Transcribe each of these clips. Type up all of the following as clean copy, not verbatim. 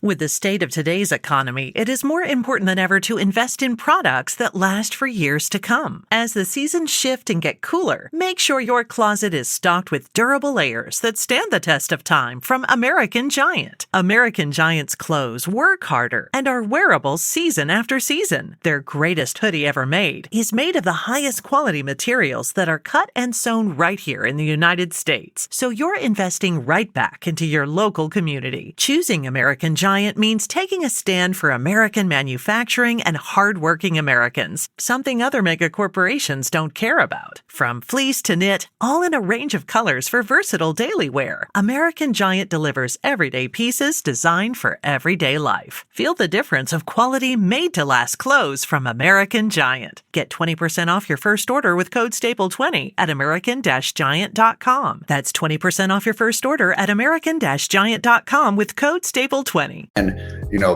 With the state of today's economy, it is more important than ever to invest in products that last for years to come. As the seasons shift and get cooler, make sure your closet is stocked with durable layers that stand the test of time from American Giant. American Giant's clothes work harder and are wearable season after season. Their greatest hoodie ever made is made of the highest quality materials that are cut and sewn right here in the United States. So you're investing right back into your local community. Choosing American Giant means taking a stand for American manufacturing and hardworking Americans, something other mega corporations don't care about. From fleece to knit, all in a range of colors for versatile daily wear, American Giant delivers everyday pieces designed for everyday life. Feel the difference of quality made-to-last clothes from American Giant. Get 20% off your first order with code STAPLE20 at american-giant.com. That's 20% off your first order at american-giant.com with code STAPLE20. And,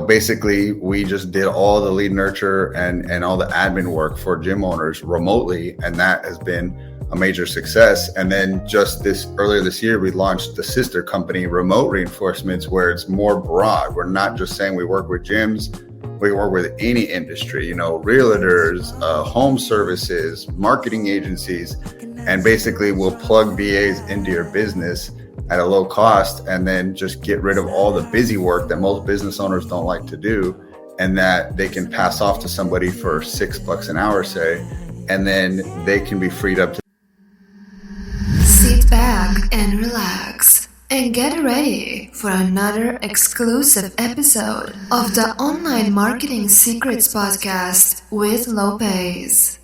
basically we just did all the lead nurture and all the admin work for gym owners remotely. And that has been a major success. And then just earlier this year, we launched the sister company, Remote Reinforcements, where it's more broad. We're not just saying we work with gyms. We work with any industry, realtors, home services, marketing agencies, and basically we'll plug VAs into your business at a low cost and then just get rid of all the busy work that most business owners don't like to do, and that they can pass off to somebody for $6 an hour, say, and then they can be freed up to sit back and relax and get ready for another exclusive episode of the Online Marketing Secrets Podcast with Lopez.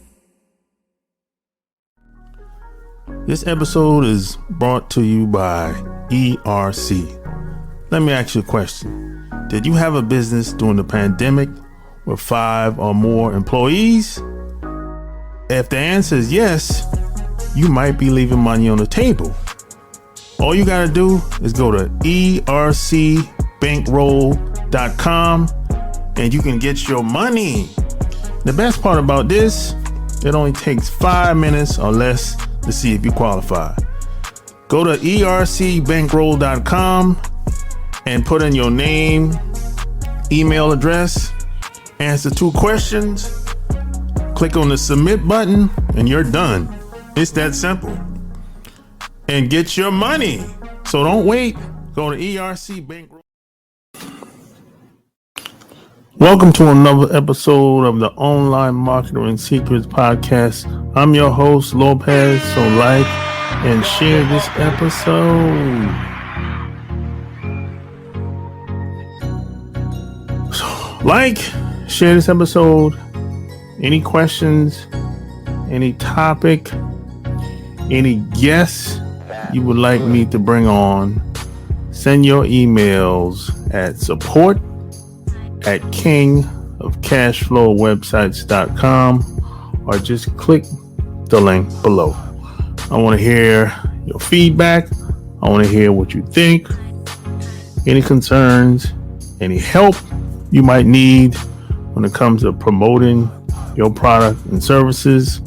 This episode is brought to you by ERC. Let me ask you a question. Did you have a business during the pandemic with 5 or more employees? If the answer is yes, you might be leaving money on the table. All you gotta do is go to ercbankroll.com and you can get your money. The best part about this, it only takes 5 minutes or less to see if you qualify. Go to ercbankroll.com and put in your name, email address, answer 2 questions, click on the submit button, and you're done. It's that simple. And get your money. So don't wait. Go to ERC Bankroll. Welcome to another episode of the Online Marketing Secrets Podcast. I'm your host, Lopez. So like and share this episode. So like, share this episode. Any questions, any topic, any guests you would like me to bring on, send your emails at support@kingofcashflowwebsites.com or just click the link below. I want to hear your feedback. I want to hear what you think, any concerns, any help you might need when it comes to promoting your product and services.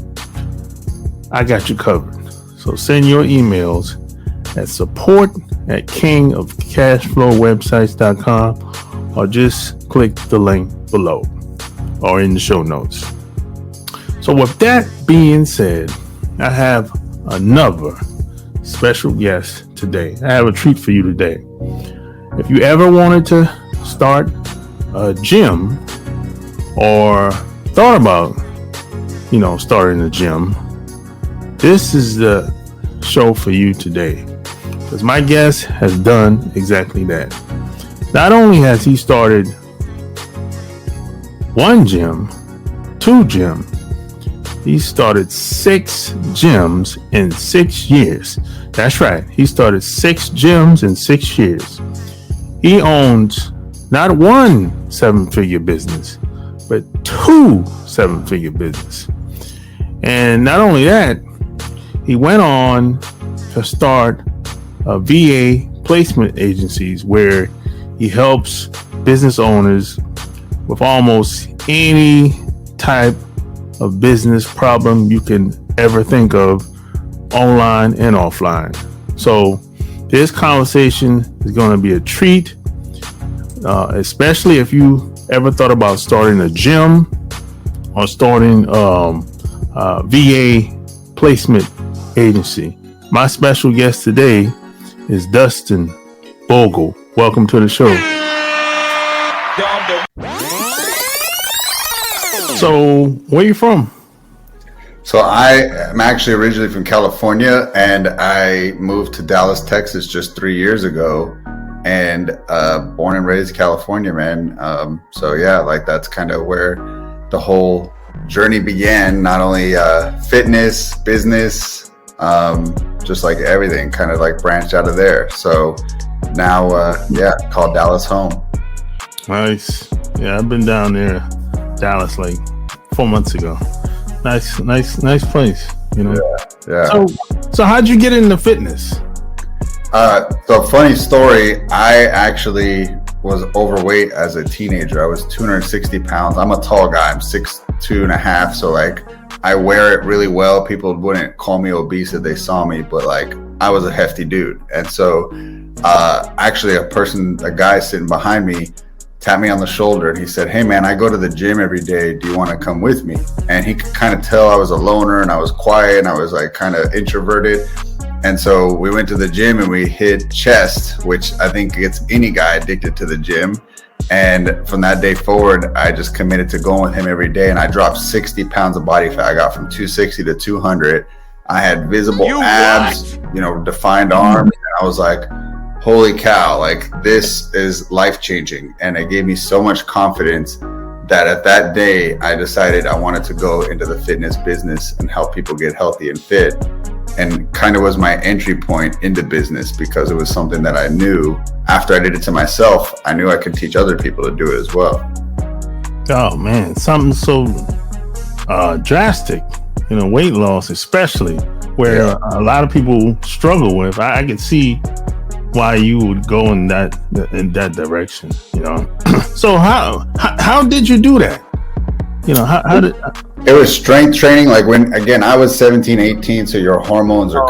I got you covered. So send your emails at support@kingofcashflowwebsites.com or just click the link below or in the show notes. So with that being said, I have another special guest today. I have a treat for you today. If you ever wanted to start a gym or thought about, starting a gym, this is the show for you today, because my guest has done exactly that. Not only has he started 1 gym, 2 gyms, he started 6 gyms in 6 years. That's right. He started 6 gyms in 6 years. He owns not 1 7-figure business, but 2 7-figure business. And not only that, he went on to start a VA placement agencies where he helps business owners with almost any type of business problem you can ever think of, online and offline. So this conversation is going to be a treat. especially if you ever thought about starting a gym or starting VA placement agency. My special guest today is Dustin Bogle. Welcome to the show. So, where you from? So I am actually originally from California, and I moved to Dallas, Texas just 3 years ago, and born and raised California, man. So yeah, like that's kind of where the whole journey began. Not only fitness, business, just like everything kind of like branched out of there. So now, called Dallas home. Nice. Yeah, I've been down there, Dallas, like 4 months ago. Nice place, you know. Yeah. So how'd you get into fitness? So funny story. I actually was overweight as a teenager. I was 260 pounds. I'm a tall guy. I'm 6'2.5". So like I wear it really well. People wouldn't call me obese if they saw me, but like I was a hefty dude. And so actually a guy sitting behind me tapped me on the shoulder and he said, "Hey man, I go to the gym every day. Do you want to come with me?" And he could kind of tell I was a loner and I was quiet and I was like kind of introverted. And so we went to the gym and we hit chest, which I think gets any guy addicted to the gym. And from that day forward, I just committed to going with him every day. And I dropped 60 pounds of body fat. I got from 260 to 200. I had visible abs, defined arms. And I was like, holy cow, like this is life-changing. And it gave me so much confidence that at that day, I decided I wanted to go into the fitness business and help people get healthy and fit. And kind of was my entry point into business because it was something that I knew after I did it to myself, I knew I could teach other people to do it as well. Oh man, something so drastic, weight loss, especially where a lot of people struggle with. I could see why you would go in that direction, So how did you do that? How did it was strength training. Like when, again, I was 17, 18. So your hormones are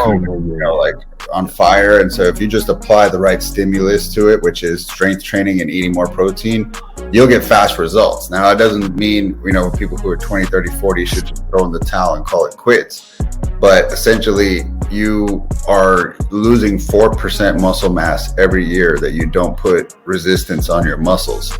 like on fire. And so if you just apply the right stimulus to it, which is strength training and eating more protein, you'll get fast results. Now, it doesn't mean, people who are 20, 30, 40 should just throw in the towel and call it quits. But essentially, you are losing 4% muscle mass every year that you don't put resistance on your muscles.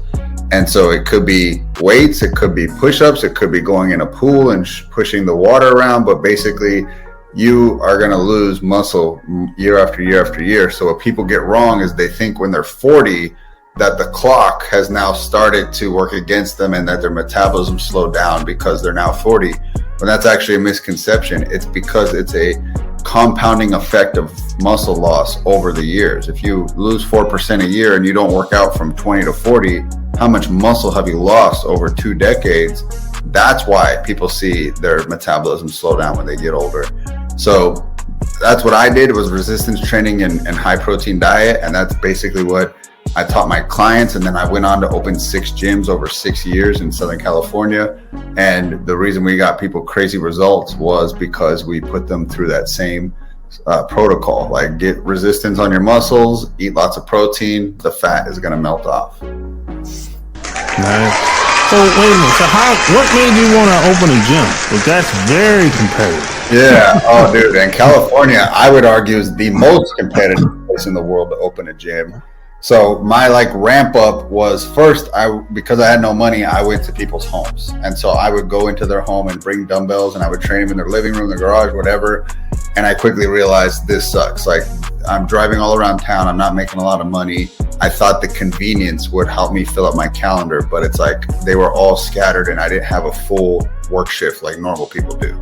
And so it could be weights, it could be push-ups, it could be going in a pool and pushing the water around. But basically, you are going to lose muscle year after year after year. So what people get wrong is they think when they're 40 that the clock has now started to work against them and that their metabolism slowed down because they're now 40. When that's actually a misconception. It's because it's a compounding effect of muscle loss over the years. If you lose 4% a year and you don't work out from 20 to 40, how much muscle have you lost over 2 decades? That's why people see their metabolism slow down when they get older. So that's what I did, was resistance training and high protein diet. And that's basically what I taught my clients. And then I went on to open 6 gyms over 6 years in Southern California. And the reason we got people crazy results was because we put them through that same protocol, like get resistance on your muscles, eat lots of protein, the fat is going to melt off. Nice. So wait a minute. So what made you want to open a gym? Because that's very competitive. Yeah. Oh, dude. And California, I would argue, is the most competitive place in the world to open a gym. So my ramp up was first, because I had no money, I went to people's homes. And so I would go into their home and bring dumbbells and I would train them in their living room, their garage, whatever. And I quickly realized this sucks. Like, I'm driving all around town. I'm not making a lot of money. I thought the convenience would help me fill up my calendar, but it's like they were all scattered and I didn't have a full work shift like normal people do.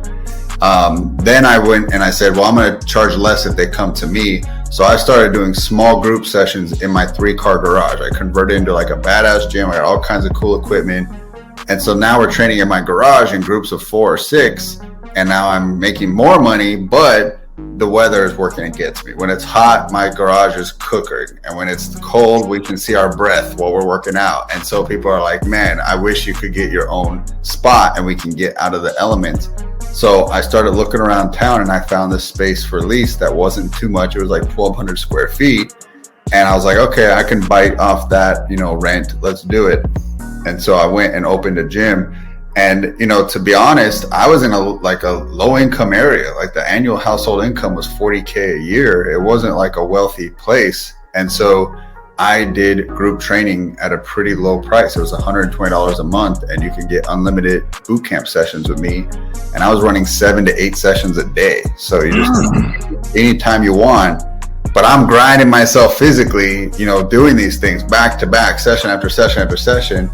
Then I went and I said, well, I'm going to charge less if they come to me. So I started doing small group sessions in my 3-car garage. I converted into like a badass gym. I got all kinds of cool equipment. And so now we're training in my garage in groups of 4 or 6. And now I'm making more money, but the weather is working against me. When it's hot, my garage is cooking. And when it's cold, we can see our breath while we're working out. And so people are like, man, I wish you could get your own spot and we can get out of the element. So I started looking around town and I found this space for lease that wasn't too much. It was like 1,200 square feet. And I was like, okay, I can bite off that, rent. Let's do it. And so I went and opened a gym. And, to be honest, I was in a low income area. Like the annual household income was $40K a year. It wasn't like a wealthy place. And so I did group training at a pretty low price. It was $120 a month, and you could get unlimited boot camp sessions with me. And I was running 7 to 8 sessions a day. So you just anytime you want. But I'm grinding myself physically, doing these things back to back, session after session after session.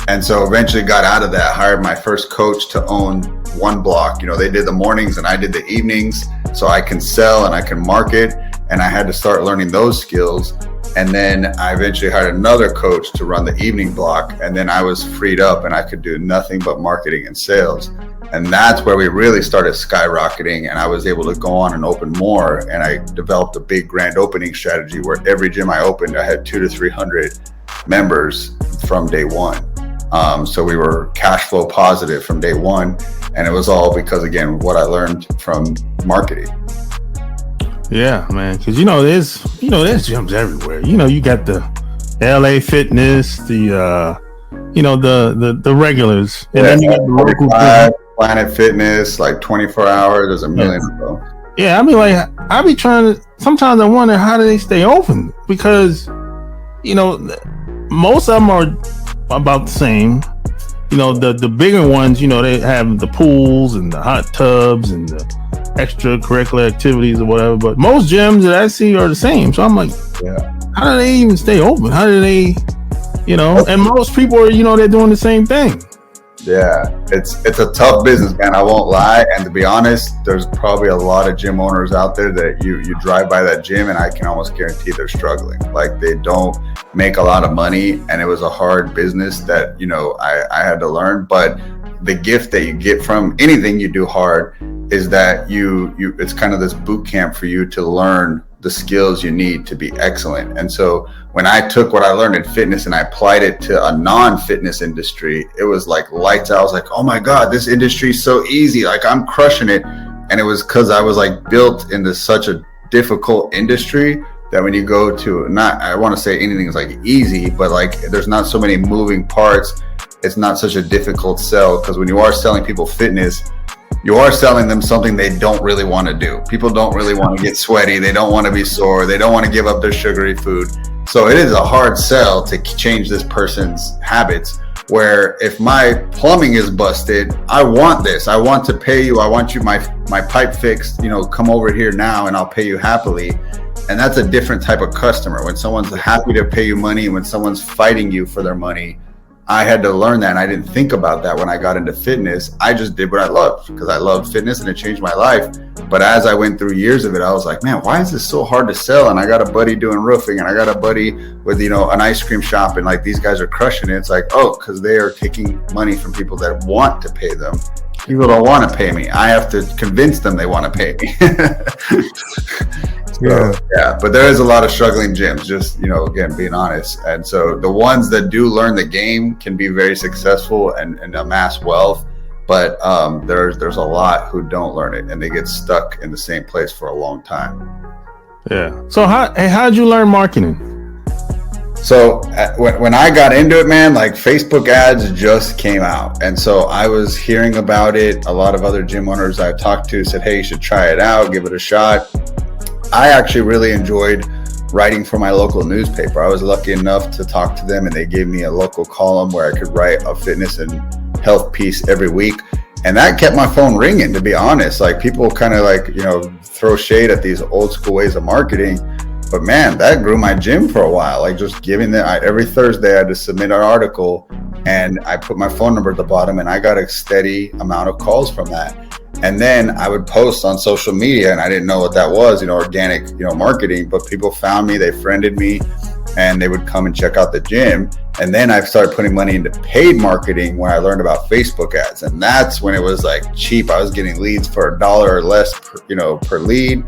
And so eventually got out of that, hired my first coach to own one block. They did the mornings and I did the evenings, so I can sell and I can market. And I had to start learning those skills. And then I eventually hired another coach to run the evening block. And then I was freed up and I could do nothing but marketing and sales. And that's where we really started skyrocketing. And I was able to go on and open more. And I developed a big grand opening strategy where every gym I opened, I had 200 to 300 members from day one. So we were cash flow positive from day one. And it was all because, again, what I learned from marketing. Yeah, man. Because, there's gyms everywhere. You got the LA Fitness, the regulars. And then you got the local Planet Fitness, like 24 hours. There's a million of them. Yeah, I mean, I be trying to, sometimes I wonder how do they stay open? Because, most of them are about the same. The bigger ones, they have the pools and the hot tubs and the extracurricular activities or whatever. But most gyms that I see are the same. So I'm like, how do they even stay open? How do they, and most people are, they're doing the same thing. Yeah, it's a tough business, man. I won't lie. And to be honest, there's probably a lot of gym owners out there that you drive by that gym and I can almost guarantee they're struggling. Like they don't make a lot of money, and it was a hard business that, I had to learn. But the gift that you get from anything you do hard is that you it's kind of this boot camp for you to learn the skills you need to be excellent. And so when I took what I learned in fitness and I applied it to a non-fitness industry, it was like lights out. I was like, oh my God, this industry is so easy. Like I'm crushing it. And it was because I was like built into such a difficult industry that when you go to I want to say anything is like easy, but like there's not so many moving parts. It's not such a difficult sell, because when you are selling people fitness, you are selling them something they don't really want to do. People don't really want to get sweaty. They don't want to be sore. They don't want to give up their sugary food. So it is a hard sell to change this person's habits, where if my plumbing is busted, I want this. I want to pay you. I want you my pipe fixed, come over here now and I'll pay you happily. And that's a different type of customer. When someone's happy to pay you money, when someone's fighting you for their money, I had to learn that, and I didn't think about that when I got into fitness. I just did what I loved because I loved fitness and it changed my life. But as I went through years of it, I was like, man, why is this so hard to sell? And I got a buddy doing roofing, and I got a buddy with, an ice cream shop, and like these guys are crushing it. It's like, oh, because they are taking money from people that want to pay them. People don't want to pay me. I have to convince them they want to pay me. Yeah, but there is a lot of struggling gyms, just, again, being honest. And so the ones that do learn the game can be very successul and amass wealth. But there's a lot who don't learn it, and they get stuck in the same place for a long time. Yeah. So how'd you learn marketing? So when I got into it, man, like Facebook ads just came out. And so I was hearing about it. A lot of other gym owners I talked to said, hey, you should try it out, give it a shot. I actually really enjoyed writing for my local newspaper. I was lucky enough to talk to them, and they gave me a local column where I could write a fitness and health piece every week. And that kept my phone ringing, to be honest. Like people kind of throw shade at these old school ways of marketing. But man, that grew my gym for a while. Like just giving every Thursday I had to submit an article, and I put my phone number at the bottom, and I got a steady amount of calls from that. And then I would post on social media, and I didn't know what that was, organic, marketing, but people found me, they friended me, and they would come and check out the gym. And then I started putting money into paid marketing when I learned about Facebook ads. And that's when it was like cheap. I was getting leads for $1 or less per lead.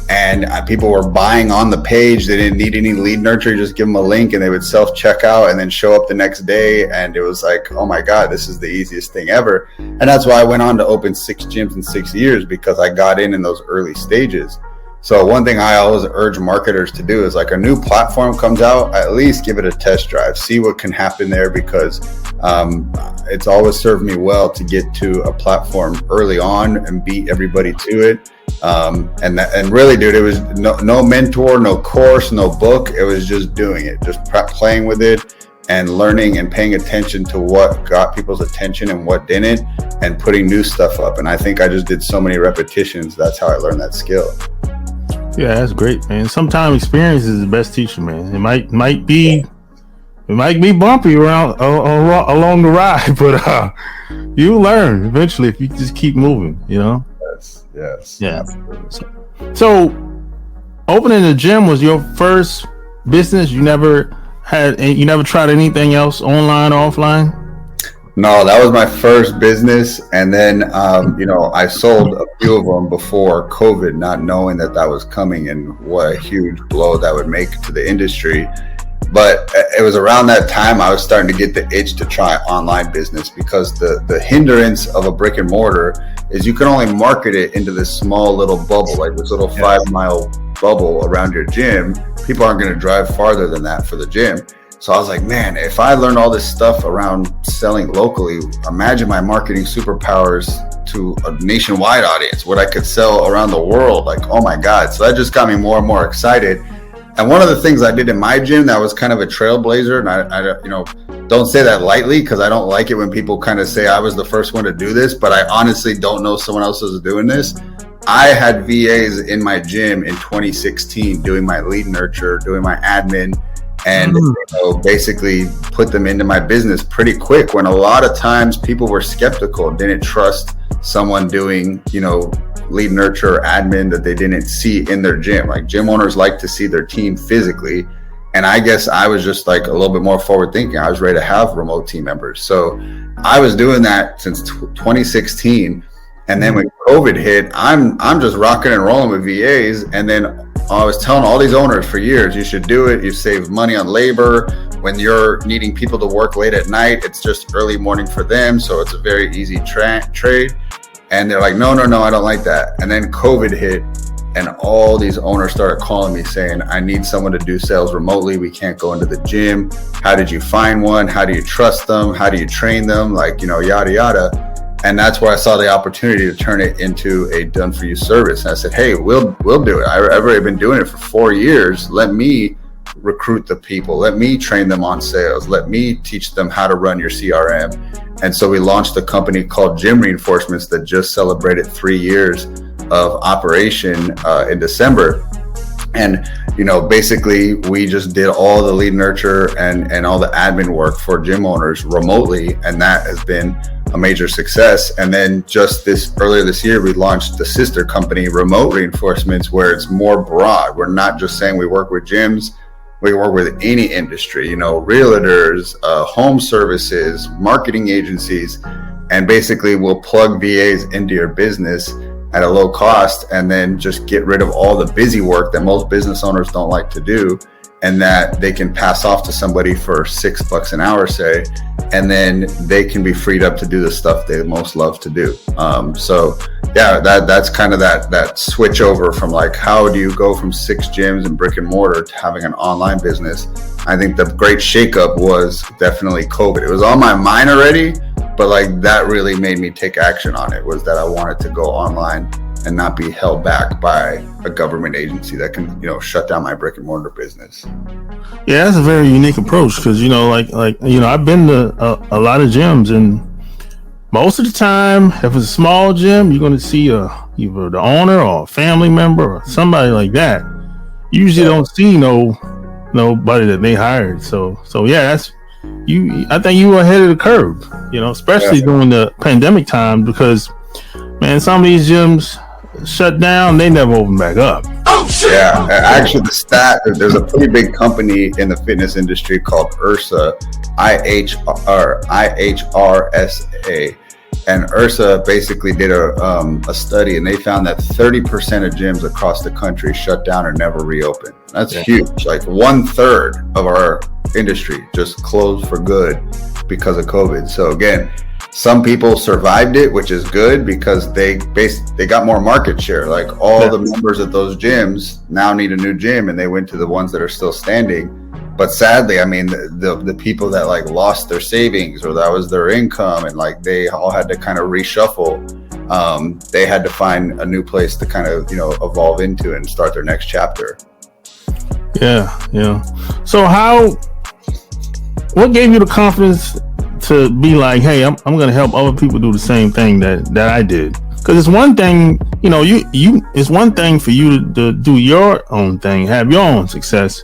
And people were buying on the page. They didn't need any lead nurture. Just give them a link and they would self-check out and then show up the next day. And it was like, oh my God, this is the easiest thing ever. And that's why I went on to open 6 gyms in 6 years, because I got in those early stages. So one thing I always urge marketers to do is, like, a new platform comes out, at least give it a test drive, see what can happen there, because it's always served me well to get to a platform early on and beat everybody to it. And really, dude, it was no mentor, no course, no book. It was just doing it, just playing with it and learning and paying attention to what got people's attention and what didn't, and putting new stuff up. And I think I just did so many repetitions. That's how I learned that skill. Yeah, that's great, man. Sometimes experience is the best teacher, man. It might be bumpy along the ride, but you learn eventually if you just keep moving, you know? Yes. Yeah. So opening a gym was your first business? You never tried anything else, online or offline? No, that was my first business. And then, I sold a few of them before COVID, not knowing that was coming and what a huge blow that would make to the industry. But it was around that time I was starting to get the itch to try online business, because the hindrance of a brick and mortar is you can only market it into this small little bubble, like this little 5-mile bubble around your gym. People aren't going to drive farther than that for the gym. So I was like, man, if I learned all this stuff around selling locally, imagine my marketing superpowers to a nationwide audience, what I could sell around the world. Like, oh my God. So that just got me more and more excited. And one of the things I did in my gym that was kind of a trailblazer, and I don't say that lightly, because I don't like it when people kind of say I was the first one to do this, but I honestly don't know someone else is doing this. I had VAs in my gym in 2016 doing my lead nurture, doing my admin, and basically put them into my business pretty quick, when a lot of times people were skeptical, didn't trust someone doing, lead nurture or admin that they didn't see in their gym. Like, gym owners like to see their team physically. And I guess I was just like a little bit more forward thinking. I was ready to have remote team members. So I was doing that since 2016. And then when COVID hit, I'm just rocking and rolling with VAs. And then I was telling all these owners for years, you should do it. You save money on labor. When you're needing people to work late at night, it's just early morning for them. So it's a very easy trade. And they're like, no, I don't like that. And then COVID hit, and all these owners started calling me saying, I need someone to do sales remotely. We can't go into the gym. How did you find one? How do you trust them? How do you train them? Like, yada, yada. And that's where I saw the opportunity to turn it into a done for you service. And I said, hey, we'll do it. I've already been doing it for 4 years. Let me recruit the people. Let me train them on sales. Let me teach them how to run your CRM. And so we launched a company called Gym Reinforcements that just celebrated 3 years of operation in December. And, basically we just did all the lead nurture and all the admin work for gym owners remotely. And that has been a major success. And then just earlier this year, we launched the sister company, Remote Reinforcements, where it's more broad. We're not just saying we work with gyms. We work with any industry, realtors, home services, marketing agencies, and basically we'll plug VAs into your business at a low cost, and then just get rid of all the busy work that most business owners don't like to do, and that they can pass off to somebody for $6 an hour, say, and then they can be freed up to do the stuff they most love to do. So yeah, that's kind of that switch over from like, how do you go from 6 gyms and brick and mortar to having an online business? I think the great shakeup was definitely COVID. It was on my mind already, but like that really made me take action on it, was that I wanted to go online and not be held back by a government agency that can, shut down my brick and mortar business. Yeah, that's a very unique approach, because, I've been to a lot of gyms, and most of the time, if it's a small gym, you're going to see either the owner or a family member or somebody like that. You usually don't see nobody that they hired. So yeah, that's you. I think you were ahead of the curve, especially during the pandemic time, because, man, some of these gyms shut down, they never open back up. Oh shit! Yeah, actually, there's a pretty big company in the fitness industry called IHRSA, IHRSA, and IHRSA basically did a study, and they found that 30% of gyms across the country shut down or never reopened. That's huge. Like 1/3 of our industry just closed for good because of COVID. So again, Some people survived it, which is good because they got more market share. Like all the members at those gyms now need a new gym, and they went to the ones that are still standing. But sadly, I mean, the people that like lost their savings or that was their income, and like they all had to kind of reshuffle. They had to find a new place to kind of, evolve into and start their next chapter. Yeah. So what gave you the confidence to be like, hey, I'm going to help other people do the same thing that I did? Because it's one thing, it's one thing for you to do your own thing, have your own success,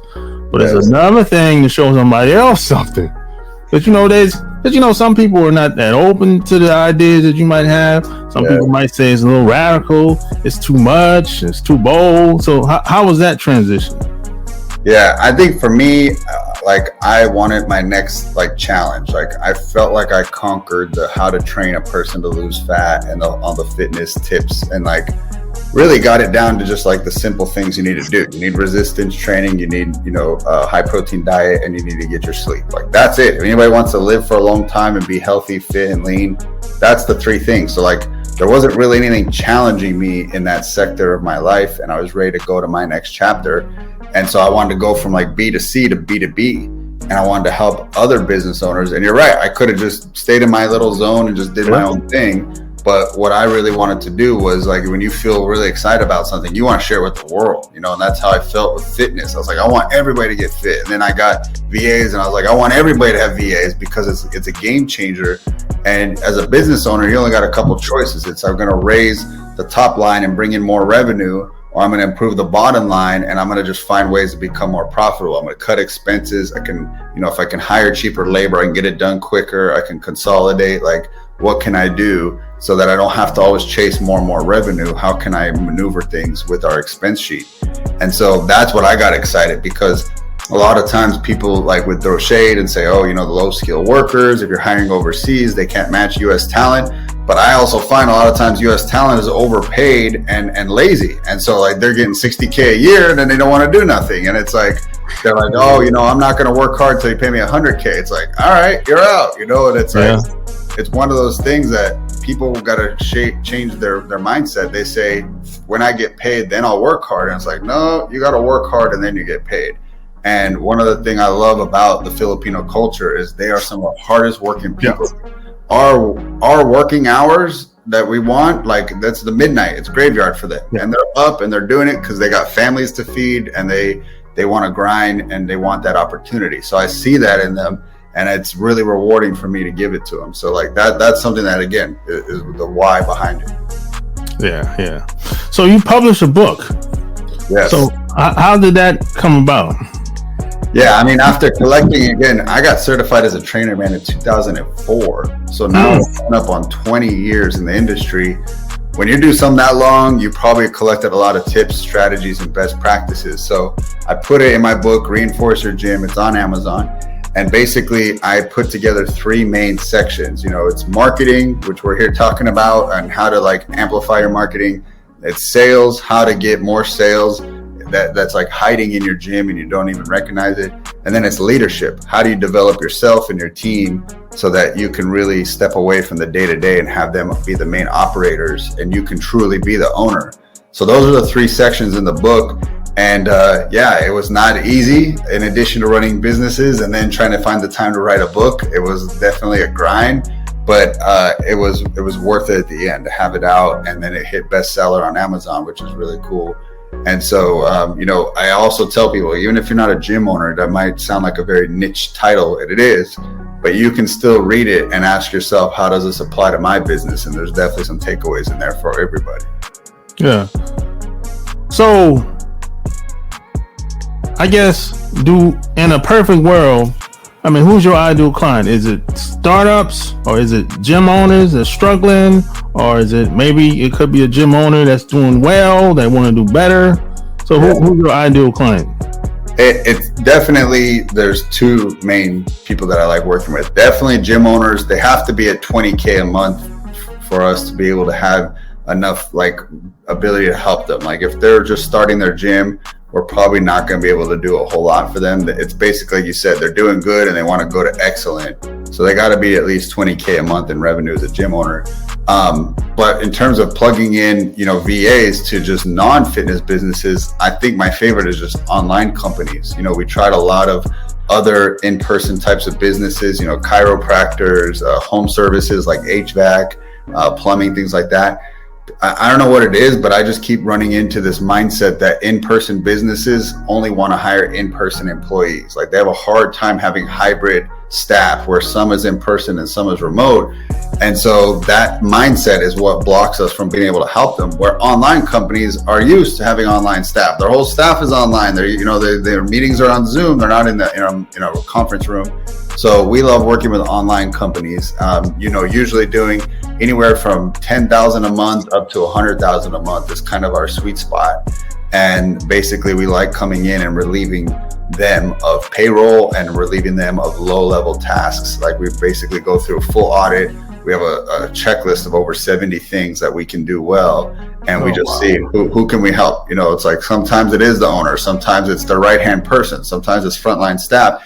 but it's another thing to show somebody else something. But some people are not that open to the ideas that you might have. Some people might say it's a little radical, it's too much, it's too bold. So how was that transition? Yeah, I think for me, I wanted my next challenge. I felt like I conquered the how to train a person to lose fat and all the fitness tips, and really got it down to just the simple things you need to do. You need resistance training, you need a high protein diet, and you need to get your sleep. That's it. If anybody wants to live for a long time and be healthy, fit, and lean, that's the three things. So there wasn't really anything challenging me in that sector of my life, and I was ready to go to my next chapter. And so I wanted to go from B to C to B to B, and I wanted to help other business owners. And you're right, I could have just stayed in my little zone and just did my own thing. But what I really wanted to do was when you feel really excited about something, you want to share it with the world, and that's how I felt with fitness. I was I want everybody to get fit. And then I got VAs, and I was I want everybody to have VAs because it's a game changer. And as a business owner, you only got a couple choices. It's I'm going to raise the top line and bring in more revenue, or I'm going to improve the bottom line and I'm going to just find ways to become more profitable. I'm going to cut expenses. I can, if I can hire cheaper labor, I can get it done quicker. I can consolidate. What can I do so that I don't have to always chase more and more revenue? How can I maneuver things with our expense sheet? And so that's what I got excited, because a lot of times people would throw shade and say, the low skill workers, if you're hiring overseas, they can't match US talent. But I also find a lot of times US talent is overpaid and lazy. And so they're getting $60K a year and then they don't want to do nothing. And it's they're I'm not going to work hard till you pay me $100K. It's all right, you're out, and it's it's one of those things that people got to change their mindset. They say, when I get paid, then I'll work hard. And it's no, you got to work hard and then you get paid. And one of the things I love about the Filipino culture is they are some of the hardest working people. Yeah. Our working hours that we want, that's the midnight. It's graveyard for them. Yeah. And they're up and they're doing it because they got families to feed, and they want to grind and they want that opportunity. So I see that in them, and it's really rewarding for me to give it to them. So that's something that, again, is the why behind it. Yeah. So you published a book. Yes. So how did that come about? Yeah, I mean, after collecting, again, I got certified as a trainer, man, in 2004. So now I'm coming up on 20 years in the industry. When you do something that long, you probably collected a lot of tips, strategies, and best practices. So I put it in my book, Reinforce Your Gym. It's on Amazon. And basically, I put together three main sections. It's marketing, which we're here talking about, and how to amplify your marketing. It's sales, how to get more sales. That's hiding in your gym and you don't even recognize it. And then it's leadership. How do you develop yourself and your team so that you can really step away from the day-to-day and have them be the main operators and you can truly be the owner? So those are the three sections in the book. And it was not easy. In addition to running businesses and then trying to find the time to write a book, it was definitely a grind. But it was worth it at the end to have it out. And then it hit bestseller on Amazon, which is really cool. And so, I also tell people, even if you're not a gym owner, that might sound like a very niche title, and it is, but you can still read it and ask yourself, how does this apply to my business? And there's definitely some takeaways in there for everybody. Yeah. So, I guess, in a perfect world, who's your ideal client? Is it startups, or is it gym owners that's struggling, or is it maybe it could be a gym owner that's doing well, they want to do better? So who's your ideal client? It's definitely, there's two main people that I like working with. Definitely gym owners. They have to be at $20K a month for us to be able to have enough ability to help them. If they're just starting their gym, we're probably not going to be able to do a whole lot for them. It's basically, like you said, they're doing good and they want to go to excellent. So they got to be at least 20K a month in revenue as a gym owner. But in terms of plugging in, VAs to just non-fitness businesses, I think my favorite is just online companies. We tried a lot of other in-person types of businesses, chiropractors, home services like HVAC, plumbing, things like that. I don't know what it is, but I just keep running into this mindset that in-person businesses only want to hire in-person employees. Like they have a hard time having hybrid staff where some is in person and some is remote. And so that mindset is what blocks us from being able to help them, where online companies are used to having online staff. Their whole staff is online. Their meetings are on Zoom. They're not in a conference room. So we love working with online companies, usually doing anywhere from 10,000 a month up to 100,000 a month is kind of our sweet spot. And basically we like coming in and relieving them of payroll and relieving them of low-level tasks. Like we basically go through a full audit. We have a checklist of over 70 things that we can do well, and we just see who can we help. It's like sometimes it is the owner, sometimes it's the right-hand person, sometimes it's frontline staff,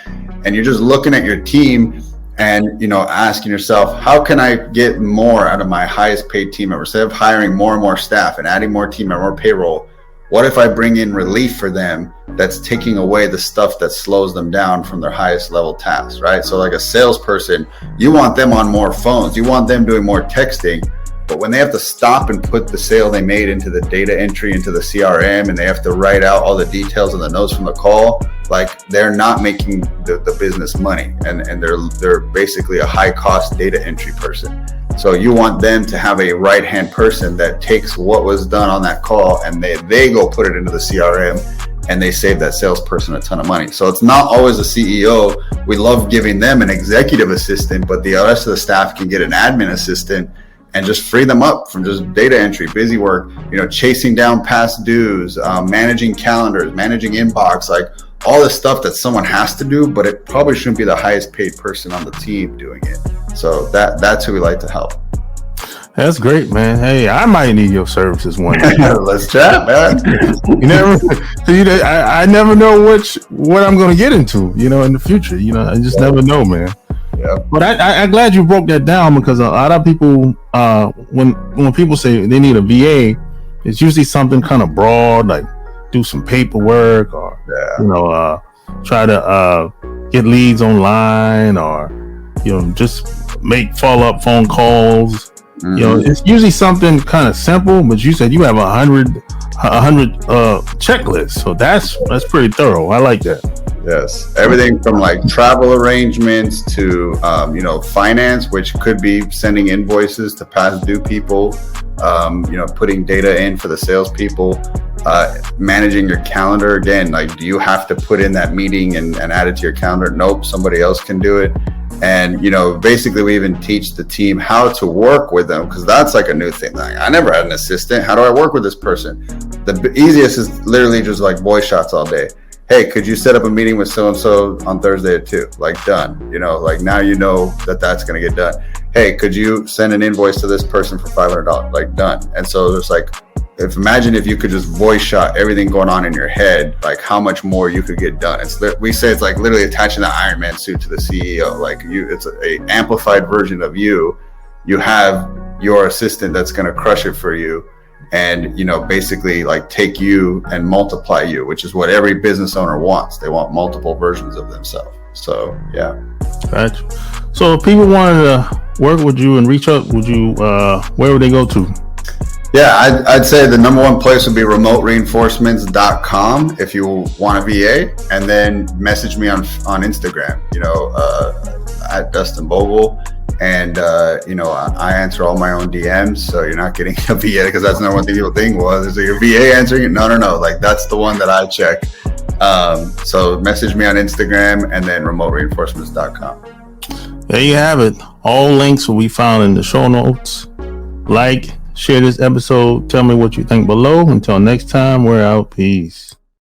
and you're just looking at your team and asking yourself, how can I get more out of my highest paid team member? Instead of hiring more and more staff and adding more team member, more payroll, what if I bring in relief for them that's taking away the stuff that slows them down from their highest level tasks, right? So like a salesperson, you want them on more phones, you want them doing more texting, but when they have to stop and put the sale they made into the data entry, into the CRM, and they have to write out all the details and the notes from the call, like they're not making the business money, and they're basically a high cost data entry person. So you want them to have a right-hand person that takes what was done on that call and they go put it into the CRM and they save that salesperson a ton of money. So it's not always a CEO. We love giving them an executive assistant, but the rest of the staff can get an admin assistant and just free them up from just data entry, busy work, chasing down past dues, managing calendars, managing inbox, like all this stuff that someone has to do, but it probably shouldn't be the highest paid person on the team doing it. So that's who we like to help. That's great, man. Hey, I might need your services one day. Let's chat, man. I never know what I'm going to get into, in the future. I just never know, man. Yeah. But I'm glad you broke that down, because a lot of people, when people say they need a VA, it's usually something kind of broad, like do some paperwork or try to get leads online, or just make follow-up phone calls. Mm-hmm. It's usually something kind of simple, but you said you have 100 checklists, so that's pretty thorough. I like that. Yes, everything from like travel arrangements to finance, which could be sending invoices to past due people, putting data in for the salespeople, managing your calendar. Again, like, do you have to put in that meeting and add it to your calendar? Nope, somebody else can do it. And basically we even teach the team how to work with them, because that's like a new thing. Like, I never had an assistant. How do I work with this person? The easiest is literally just like voice shots all day. Hey, could you set up a meeting with so-and-so on Thursday at 2? Like, done. Like now that's going to get done. Hey, could you send an invoice to this person for $500? Like, done. And so there's like, imagine if you could just voice shot everything going on in your head, like how much more you could get done. We say it's like literally attaching the Iron Man suit to the CEO. Like it's a amplified version of you. You have your assistant that's going to crush it for you. And, basically like take you and multiply you, which is what every business owner wants. They want multiple versions of themselves. So, yeah. Gotcha. So if people wanted to work with you and reach out, where would they go to? Yeah, I'd say the number one place would be remotereinforcements.com if you want a VA, and then message me on Instagram, at Dustin Bogle. And, I answer all my own DMs, so you're not getting a VA, because that's not what the people think was. Is it your VA answering it? No. Like, that's the one that I check. So message me on Instagram, and then remotereinforcements.com. There you have it. All links will be found in the show notes. Like, share this episode. Tell me what you think below. Until next time, we're out. Peace.